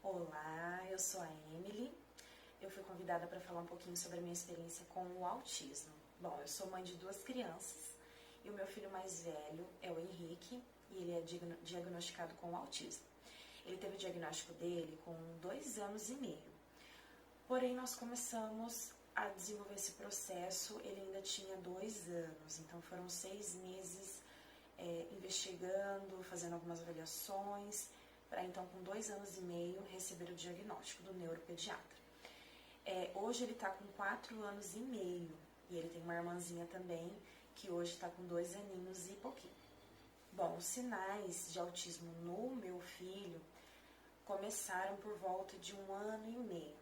Olá, eu sou a Emily. Eu fui convidada para falar um pouquinho sobre a minha experiência com o autismo. Bom, eu sou mãe de 2 crianças e o meu filho mais velho é o Henrique e ele é diagnosticado com autismo. Ele teve o diagnóstico dele com 2 anos e meio. Porém, nós começamos a desenvolver esse processo, ele ainda tinha 2 anos, então foram 6 meses investigando, fazendo algumas avaliações, para então, com 2 anos e meio, receber o diagnóstico do neuropediatra. Hoje ele está com 4 anos e meio e ele tem uma irmãzinha também que hoje está com 2 aninhos e pouquinho. Bom, os sinais de autismo no meu filho começaram por volta de 1 ano e meio.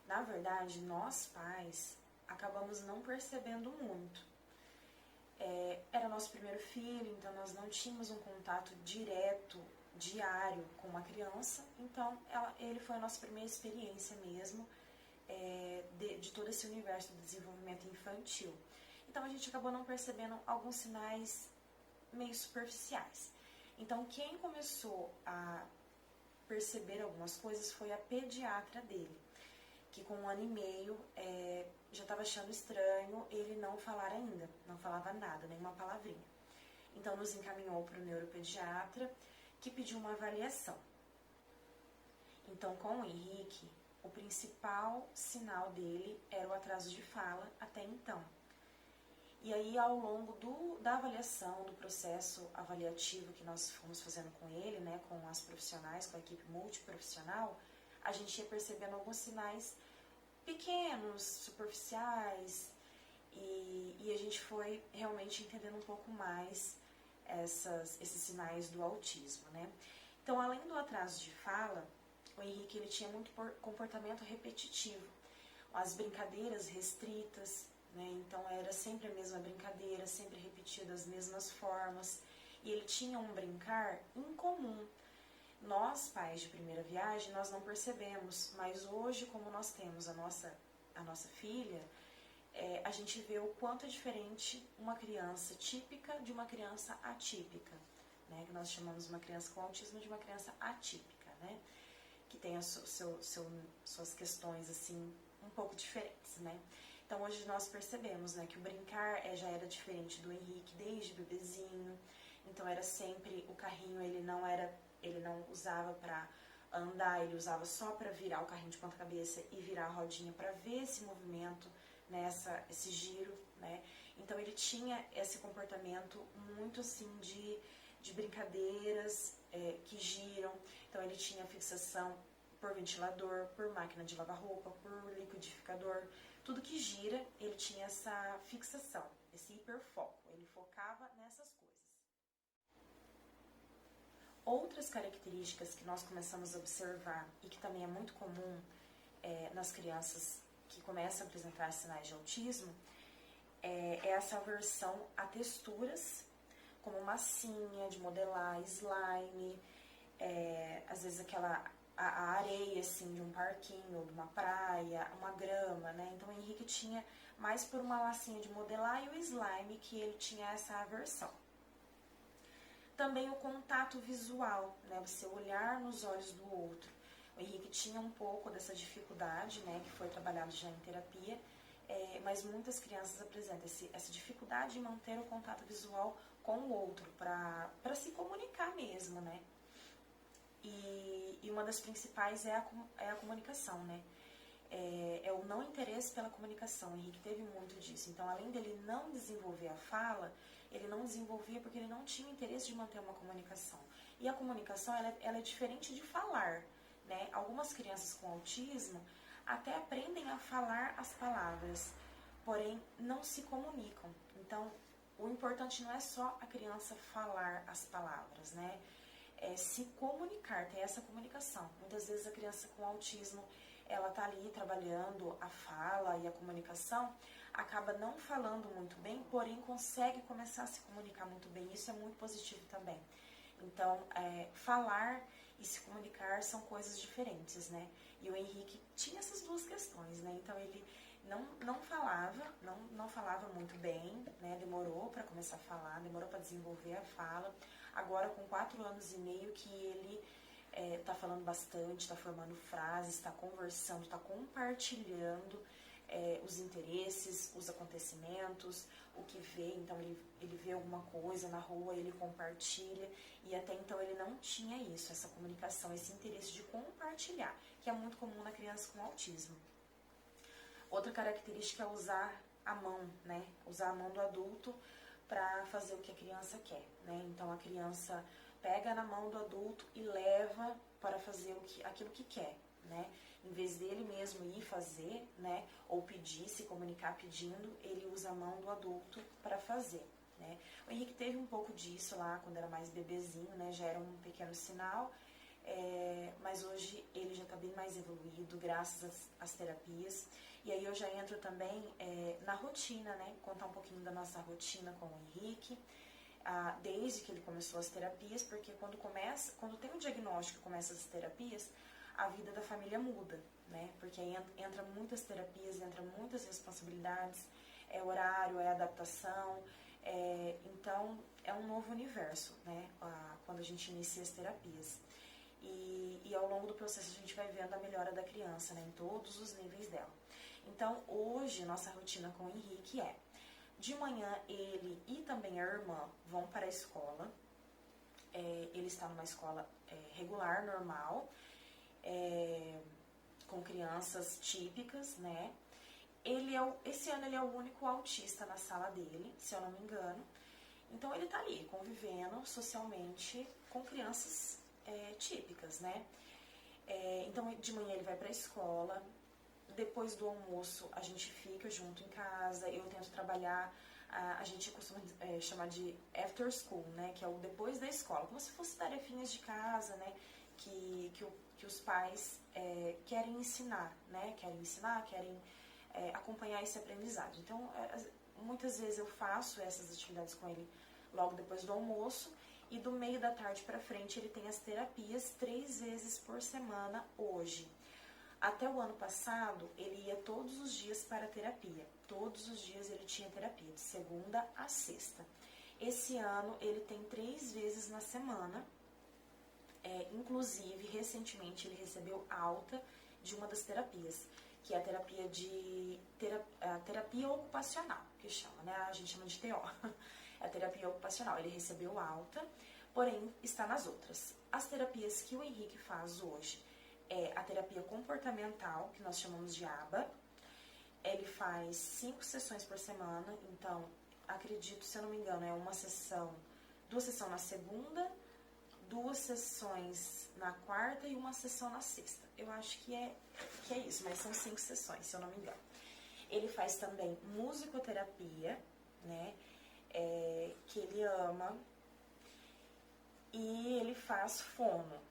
Na verdade, nós pais acabamos não percebendo muito. Era nosso primeiro filho, então nós não tínhamos um contato direto, diário com uma criança, então ele foi a nossa primeira experiência mesmo de todo esse universo do desenvolvimento infantil. Então a gente acabou não percebendo alguns sinais meio superficiais. Então quem começou a perceber algumas coisas foi a pediatra dele, que com 1 ano e meio já estava achando estranho ele não falar ainda, não falava nada, nenhuma palavrinha. Então nos encaminhou para o neuropediatra, que pediu uma avaliação. Então com o Henrique, o principal sinal dele era o atraso de fala até então. E aí, ao longo da avaliação, do processo avaliativo que nós fomos fazendo com ele, né, com as profissionais, com a equipe multiprofissional, a gente ia percebendo alguns sinais pequenos, superficiais, e a gente foi realmente entendendo um pouco mais esses sinais do autismo, né? Então, além do atraso de fala, o Henrique ele tinha muito comportamento repetitivo, as brincadeiras restritas, né? Então era sempre a mesma brincadeira, sempre repetida as mesmas formas, e ele tinha um brincar incomum. Nós, pais de primeira viagem, nós não percebemos, mas hoje, como nós temos a nossa filha, a gente vê o quanto é diferente uma criança típica de uma criança atípica, né? Que nós chamamos uma criança com autismo de uma criança atípica, né? Que tem suas questões assim um pouco diferentes, né? Então hoje nós percebemos, né, que o brincar já era diferente do Henrique desde bebezinho. Então era sempre o carrinho, ele não usava para andar, ele usava só para virar o carrinho de ponta cabeça e virar a rodinha para ver esse movimento, né, esse giro, né? Então ele tinha esse comportamento muito assim de brincadeiras que giram. Então ele tinha fixação por ventilador, por máquina de lavar roupa, por liquidificador, tudo que gira, ele tinha essa fixação, esse hiperfoco, ele focava nessas coisas. Outras características que nós começamos a observar e que também é muito comum nas crianças que começam a apresentar sinais de autismo é essa aversão a texturas, como massinha de modelar, slime, às vezes a areia assim, de um parquinho, de uma praia, uma grama, né? Então o Henrique tinha mais por uma massinha de modelar e o slime que ele tinha essa aversão. Também o contato visual, né? Você olhar nos olhos do outro. O Henrique tinha um pouco dessa dificuldade, né? Que foi trabalhado já em terapia, mas muitas crianças apresentam essa dificuldade em manter o contato visual com o outro, para se comunicar mesmo, né? E uma das principais é a comunicação, né? É o não interesse pela comunicação. O Henrique teve muito disso. Então, além dele não desenvolver a fala, ele não desenvolvia porque ele não tinha interesse de manter uma comunicação. E a comunicação, ela é diferente de falar, né? Algumas crianças com autismo até aprendem a falar as palavras, porém não se comunicam. Então, o importante não é só a criança falar as palavras, né? É se comunicar, ter essa comunicação. Muitas vezes a criança com autismo, ela tá ali trabalhando a fala e a comunicação, acaba não falando muito bem, porém consegue começar a se comunicar muito bem. Isso é muito positivo também. Então, falar e se comunicar são coisas diferentes, né? E o Henrique tinha essas duas questões, né? Então, ele não falava muito bem, né? Demorou para começar a falar, demorou para desenvolver a fala. Agora, com 4 anos e meio que ele tá falando bastante, está formando frases, está conversando, está compartilhando os interesses, os acontecimentos, o que vê. Então ele vê alguma coisa na rua, ele compartilha, e até então ele não tinha isso, essa comunicação, esse interesse de compartilhar, que é muito comum na criança com autismo. Outra característica é usar a mão, né? Usar a mão do adulto para fazer o que a criança quer, né? Então a criança pega na mão do adulto e leva para fazer aquilo que quer, né? Em vez dele mesmo ir fazer, né, ou pedir, se comunicar pedindo, ele usa a mão do adulto para fazer, né? O Henrique teve um pouco disso lá quando era mais bebezinho, né? Já era um pequeno sinal, mas hoje ele já está bem mais evoluído, graças às terapias. E aí eu já entro também na rotina, né? Contar um pouquinho da nossa rotina com o Henrique, desde que ele começou as terapias, porque quando tem um diagnóstico e começa as terapias, a vida da família muda, né? Porque aí entra muitas terapias, entra muitas responsabilidades, é horário, é adaptação, então é um novo universo, né? Quando a gente inicia as terapias. E ao longo do processo a gente vai vendo a melhora da criança, né? Em todos os níveis dela. Então hoje nossa rotina com o Henrique de manhã ele e também a irmã vão para a escola. Ele está numa escola regular, normal, com crianças típicas, né? Esse ano ele é o único autista na sala dele, se eu não me engano. Então ele está ali, convivendo socialmente com crianças típicas, né? Então de manhã ele vai para a escola, depois do almoço a gente fica junto em casa, eu tento trabalhar, a gente costuma chamar de after school, né? Que é o depois da escola, como se fosse tarefinhas de casa, né? Que os pais querem ensinar, né? Querem acompanhar esse aprendizado. Então, muitas vezes eu faço essas atividades com ele logo depois do almoço, e do meio da tarde para frente ele tem as terapias 3 vezes por semana hoje. Até o ano passado, ele ia todos os dias para a terapia. Todos os dias ele tinha terapia, de segunda a sexta. Esse ano ele tem 3 vezes na semana. Inclusive, recentemente ele recebeu alta de uma das terapias, que é a terapia ocupacional, que chama, né? A gente chama de TO. É a terapia ocupacional. Ele recebeu alta, porém está nas outras. As terapias que o Henrique faz hoje é a terapia comportamental, que nós chamamos de ABA. Ele faz 5 sessões por semana, então acredito, se eu não me engano, é 2 sessões na segunda, 2 sessões na quarta e 1 sessão na sexta. Eu acho que é isso, mas são 5 sessões, se eu não me engano. Ele faz também musicoterapia, né? Que ele ama. E ele faz fono.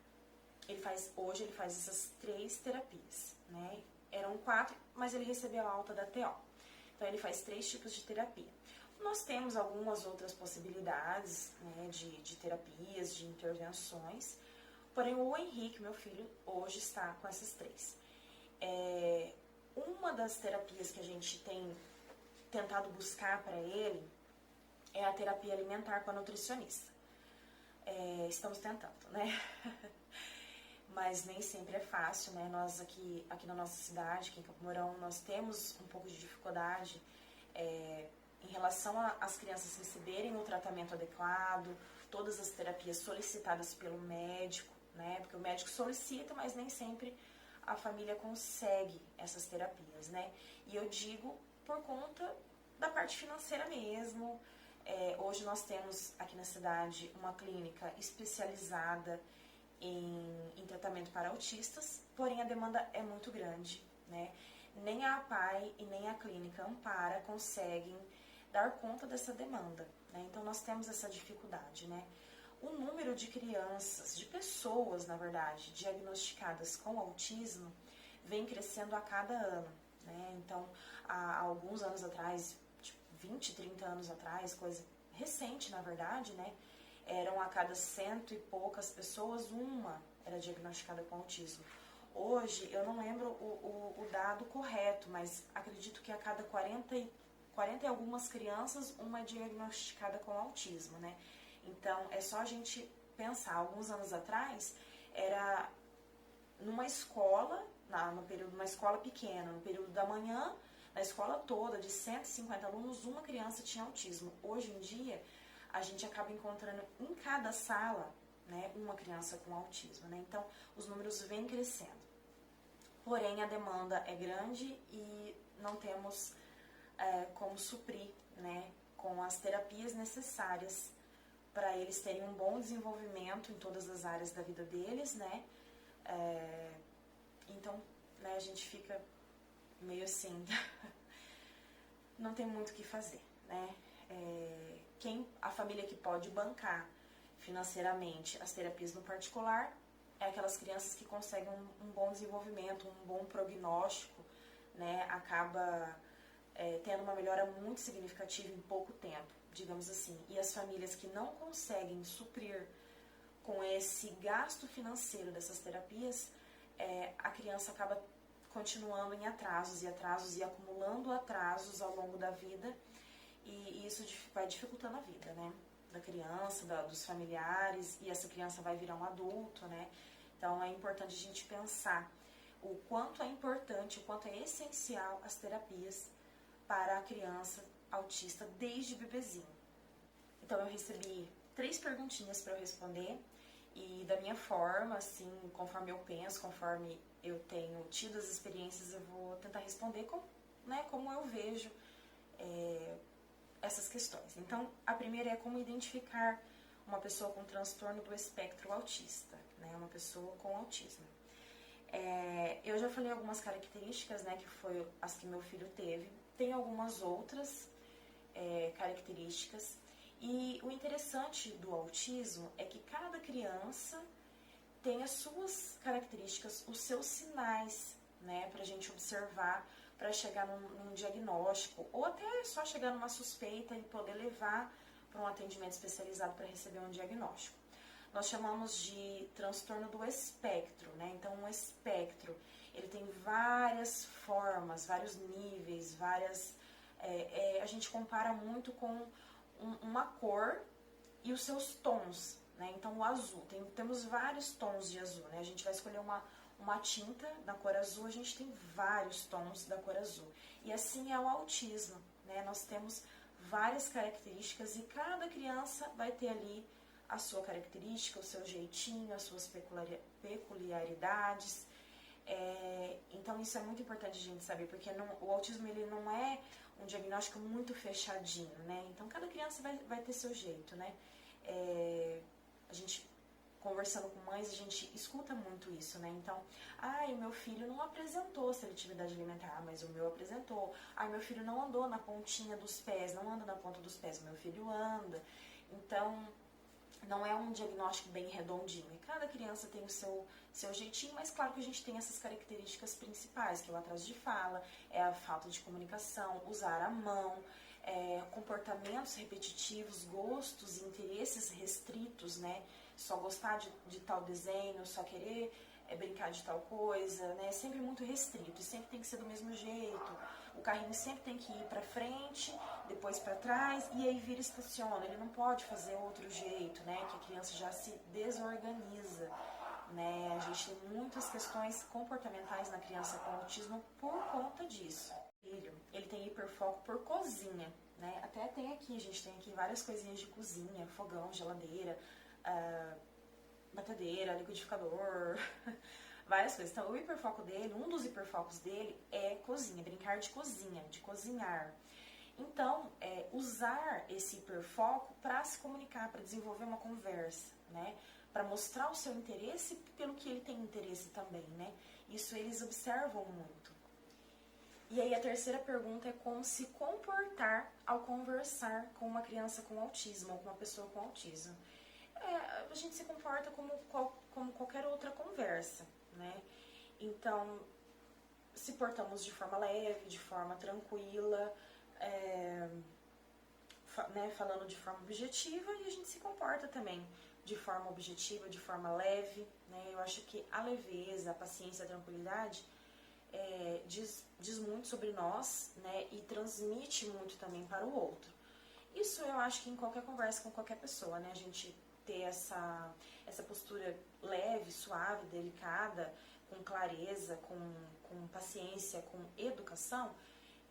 Hoje ele faz essas 3 terapias, né? Eram 4, mas ele recebeu a alta da TO. Então ele faz 3 tipos de terapia. Nós temos algumas outras possibilidades, né, de terapias, de intervenções, porém o Henrique, meu filho, hoje está com essas 3. Uma das terapias que a gente tem tentado buscar para ele é a terapia alimentar com a nutricionista. Estamos tentando, né? Mas nem sempre é fácil, né? Nós aqui na nossa cidade, aqui em Campo Mourão, nós temos um pouco de dificuldade em relação às crianças receberem o tratamento adequado, todas as terapias solicitadas pelo médico, né? Porque o médico solicita, mas nem sempre a família consegue essas terapias, né? E eu digo por conta da parte financeira mesmo. Hoje nós temos aqui na cidade uma clínica especializada em tratamento para autistas, porém a demanda é muito grande, né? Nem a APAE e nem a clínica Ampara conseguem dar conta dessa demanda, né? Então nós temos essa dificuldade, né? O número de crianças, de pessoas, na verdade, diagnosticadas com autismo vem crescendo a cada ano, né? Então, há alguns anos atrás, 20, 30 anos atrás, coisa recente, na verdade, né? Eram a cada 100 e poucas pessoas, uma era diagnosticada com autismo. Hoje, eu não lembro o dado correto, mas acredito que a cada 40 e algumas crianças, uma é diagnosticada com autismo, né? Então, é só a gente pensar, alguns anos atrás, era numa escola, numa escola pequena, no período da manhã, na escola toda, de 150 alunos, uma criança tinha autismo. Hoje em dia, a gente acaba encontrando em cada sala, né, uma criança com autismo, né? Então, os números vêm crescendo. Porém, a demanda é grande e não temos como suprir, né, com as terapias necessárias para eles terem um bom desenvolvimento em todas as áreas da vida deles, né? Então, né, a gente fica meio assim, não tem muito o que fazer, né? A família que pode bancar financeiramente as terapias no particular é aquelas crianças que conseguem um bom desenvolvimento, um bom prognóstico, né? Acaba tendo uma melhora muito significativa em pouco tempo, digamos assim. E as famílias que não conseguem suprir com esse gasto financeiro dessas terapias, a criança acaba continuando em atrasos e acumulando atrasos ao longo da vida, e isso vai dificultando a vida, né, da criança, dos familiares, e essa criança vai virar um adulto, né. Então é importante a gente pensar o quanto é importante, o quanto é essencial as terapias para a criança autista desde bebezinho. Então eu recebi 3 perguntinhas para eu responder, e da minha forma, assim, conforme eu penso, conforme eu tenho tido as experiências, eu vou tentar responder como eu vejo essas questões. Então, a primeira é como identificar uma pessoa com transtorno do espectro autista, né, uma pessoa com autismo. Eu já falei algumas características, né, que foi as que meu filho teve. Tem algumas outras características. E o interessante do autismo é que cada criança tem as suas características, os seus sinais, né, para a gente observar, para chegar num diagnóstico, ou até só chegar numa suspeita e poder levar para um atendimento especializado para receber um diagnóstico. Nós chamamos de transtorno do espectro, né? Então, um espectro, ele tem várias formas, vários níveis, a gente compara muito com uma cor e os seus tons, né? Então, o azul, temos vários tons de azul, né? A gente vai escolher uma tinta da cor azul, a gente tem vários tons da cor azul. E assim é o autismo, né? Nós temos várias características e cada criança vai ter ali a sua característica, o seu jeitinho, as suas peculiaridades. Então isso é muito importante a gente saber, porque o autismo ele não é um diagnóstico muito fechadinho, né? Então cada criança vai ter seu jeito, né? A gente conversando com mães, a gente escuta muito isso, né? Então, o meu filho não apresentou seletividade alimentar, mas o meu apresentou. Meu filho não andou na pontinha dos pés, não anda na ponta dos pés, o meu filho anda. Então, não é um diagnóstico bem redondinho. E cada criança tem o seu jeitinho, mas claro que a gente tem essas características principais, que é o atraso de fala, é a falta de comunicação, usar a mão, comportamentos repetitivos, gostos e interesses restritos, né? Só gostar de tal desenho, só querer brincar de tal coisa, né? Sempre muito restrito, sempre tem que ser do mesmo jeito. O carrinho sempre tem que ir para frente, depois para trás, e aí vira estaciona. Ele não pode fazer outro jeito, né? Que a criança já se desorganiza, né? A gente tem muitas questões comportamentais na criança com autismo por conta disso. Ele tem hiperfoco por cozinha, né? Até tem aqui, a gente tem aqui várias coisinhas de cozinha, fogão, geladeira, batedeira, liquidificador, várias coisas. Então, o hiperfoco dele, um dos hiperfocos dele é cozinha, brincar de cozinha, de cozinhar. Então, usar esse hiperfoco para se comunicar, para desenvolver uma conversa, né? Para mostrar o seu interesse pelo que ele tem interesse também, né? Isso eles observam muito. E aí a terceira pergunta é como se comportar ao conversar com uma criança com autismo ou com uma pessoa com autismo. A gente se comporta como qualquer outra conversa, né? Então, se portamos de forma leve, de forma tranquila, né, falando de forma objetiva, e a gente se comporta também de forma objetiva, de forma leve, né? Eu acho que a leveza, a paciência, a tranquilidade diz muito sobre nós, né? E transmite muito também para o outro. Isso eu acho que em qualquer conversa com qualquer pessoa, né? A gente ter essa postura leve, suave, delicada, com clareza, com paciência, com educação,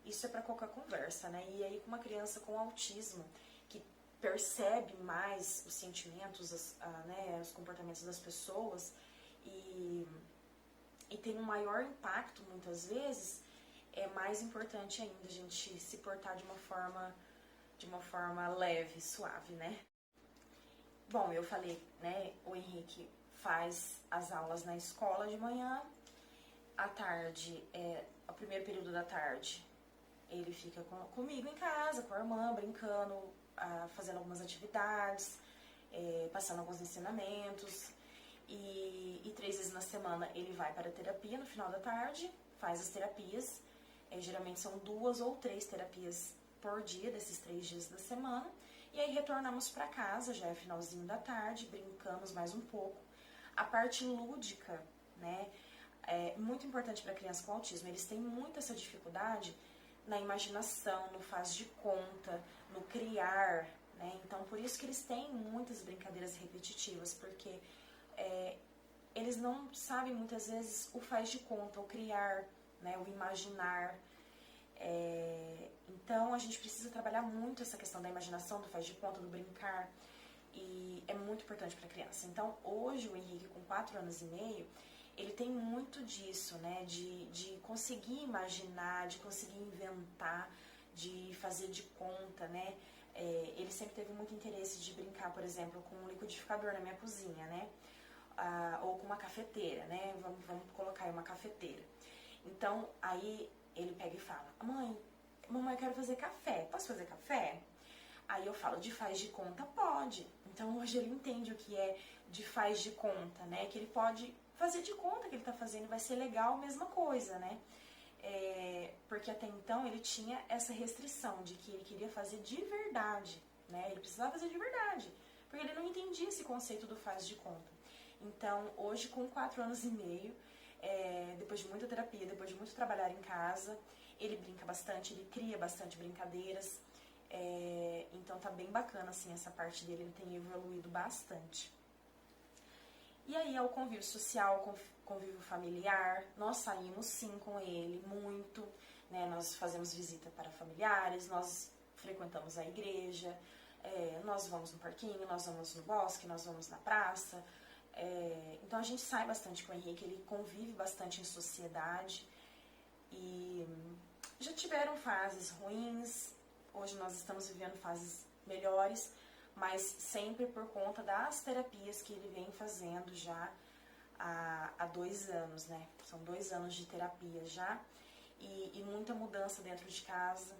isso é para qualquer conversa, né? E aí com uma criança com autismo, que percebe mais os sentimentos, né, os comportamentos das pessoas e tem um maior impacto muitas vezes, é mais importante ainda a gente se portar de uma forma leve, suave, né? Bom, eu falei, né, o Henrique faz as aulas na escola de manhã, à tarde, o primeiro período da tarde, ele fica comigo em casa, com a irmã, brincando, fazendo algumas atividades, passando alguns ensinamentos. E 3 vezes na semana ele vai para a terapia no final da tarde, faz as terapias. Geralmente são 2 ou 3 terapias por dia, desses 3 dias da semana. E aí retornamos para casa, já é finalzinho da tarde, brincamos mais um pouco. A parte lúdica, né, é muito importante para criança com autismo. Eles têm muito essa dificuldade na imaginação, no faz de conta, no criar, né? Então, por isso que eles têm muitas brincadeiras repetitivas, porque eles não sabem muitas vezes o faz de conta, o criar, né, o imaginar. Então a gente precisa trabalhar muito essa questão da imaginação, do faz de conta, do brincar, e é muito importante para a criança. Então hoje o Henrique, com 4 anos e meio, ele tem muito disso, né, de conseguir imaginar, de conseguir inventar, de fazer de conta, né. Ele sempre teve muito interesse de brincar, por exemplo, com um liquidificador na minha cozinha, né, ou com uma cafeteira, né, vamos colocar aí uma cafeteira. Então, aí ele pega e fala: mamãe, eu quero fazer café, posso fazer café? Aí eu falo: de faz de conta? Pode. Então hoje ele entende o que é de faz de conta, né, que ele pode fazer de conta que ele tá fazendo, vai ser legal, mesma coisa, né. Porque até então ele tinha essa restrição de que ele queria fazer de verdade, né, ele precisava fazer de verdade, porque ele não entendia esse conceito do faz de conta. Então, hoje, com 4 anos e meio, depois de muita terapia, depois de muito trabalhar em casa, ele brinca bastante, ele cria bastante brincadeiras, então tá bem bacana, assim, essa parte dele, ele tem evoluído bastante. E aí, ao convívio social, convívio familiar, nós saímos sim com ele, muito, né, nós fazemos visita para familiares, nós frequentamos a igreja, nós vamos no parquinho, nós vamos no bosque, nós vamos na praça. Então a gente sai bastante com o Henrique, ele convive bastante em sociedade e já tiveram fases ruins, hoje nós estamos vivendo fases melhores, mas sempre por conta das terapias que ele vem fazendo já há 2 anos, né? São 2 anos de terapia já e muita mudança dentro de casa.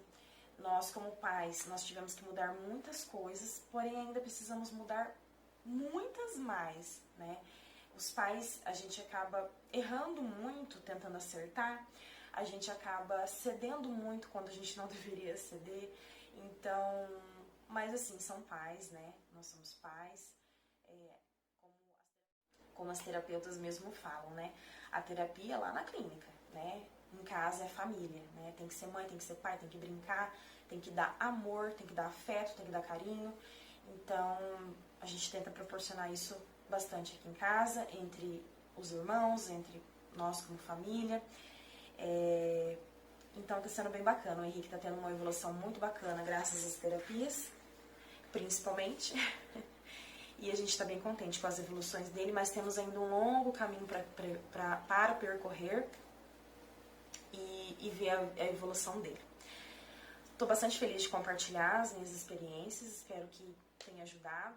Nós, como pais, nós tivemos que mudar muitas coisas, porém ainda precisamos mudar muitas mais, né? Os pais, a gente acaba errando muito tentando acertar, a gente acaba cedendo muito quando a gente não deveria ceder, então, mas assim, são pais, né? Nós somos pais, como as terapeutas mesmo falam, né? A terapia é lá na clínica, né? Em casa é família, né? Tem que ser mãe, tem que ser pai, tem que brincar, tem que dar amor, tem que dar afeto, tem que dar carinho. Então, a gente tenta proporcionar isso bastante aqui em casa, entre os irmãos, entre nós como família. Então, tá sendo bem bacana. O Henrique tá tendo uma evolução muito bacana, graças às terapias, principalmente. E a gente está bem contente com as evoluções dele, mas temos ainda um longo caminho para percorrer e ver a evolução dele. Estou bastante feliz de compartilhar as minhas experiências, espero que tenha ajudado.